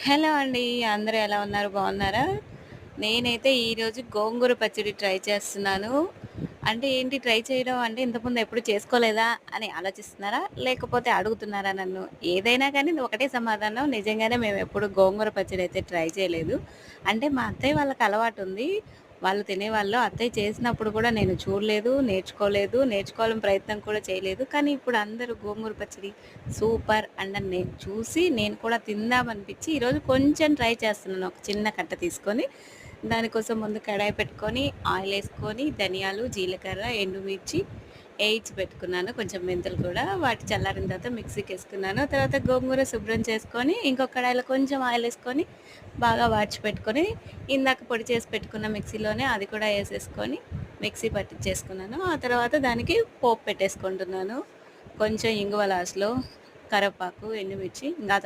Hello అండి. అందరూ ఎలా ఉన్నారు? బాగున్నారా? నేనైతే ఈరోజు గోంగూర పచ్చడి ట్రై చేస్తున్నాను. అంటే ఏంటి ట్రై చేయడం అంటే ఇంతకుముందు ఎప్పుడు చేసుకోలేదా అని ఆలోచిస్తున్నారా? లేకపోతే అడుగుతున్నారా నన్ను? ఏదైనా కానీ ఒకటే సమాధానం. నిజంగానే మేమెప్పుడు గోంగూర పచ్చడి అయితే ట్రై చేయలేదు. అంటే మా అత్తయ్య వాళ్ళకి అలవాటుంది. వాళ్ళు తినేవాళ్ళు. అత్తయ్య చేసినప్పుడు కూడా నేను చూడలేదు, నేర్చుకోలేదు, నేర్చుకోవాలని ప్రయత్నం కూడా చేయలేదు. కానీ ఇప్పుడు అందరూ గోంగూర పచ్చడి సూపర్ అండ్ నేను చూసి నేను కూడా తిందామనిపించి ఈరోజు కొంచెం ట్రై చేస్తున్నాను. ఒక చిన్న కట్ట తీసుకొని దానికోసం ముందు కడాయి పెట్టుకొని ఆయిల్ వేసుకొని ధనియాలు, జీలకర్ర, ఎండుమిర్చి వేయించి పెట్టుకున్నాను. కొంచెం మెంతులు కూడా వాటి చల్లారిన తర్వాత మిక్సీకి వేసుకున్నాను. తర్వాత గోంగూర శుభ్రం చేసుకొని ఇంకొక కడాయిలో కొంచెం ఆయిల్ వేసుకొని బాగా వాడ్చి పెట్టుకొని ఇందాక పొడి చేసి పెట్టుకున్న మిక్సీలోనే అది కూడా వేసేసుకొని మిక్సీ పట్టించేసుకున్నాను. ఆ తర్వాత దానికి పోపు పెట్టేసుకుంటున్నాను. కొంచెం ఇంగువ లాస్ట్‌లో, కరివేపాకు, ఎండుమిర్చి ఇంకా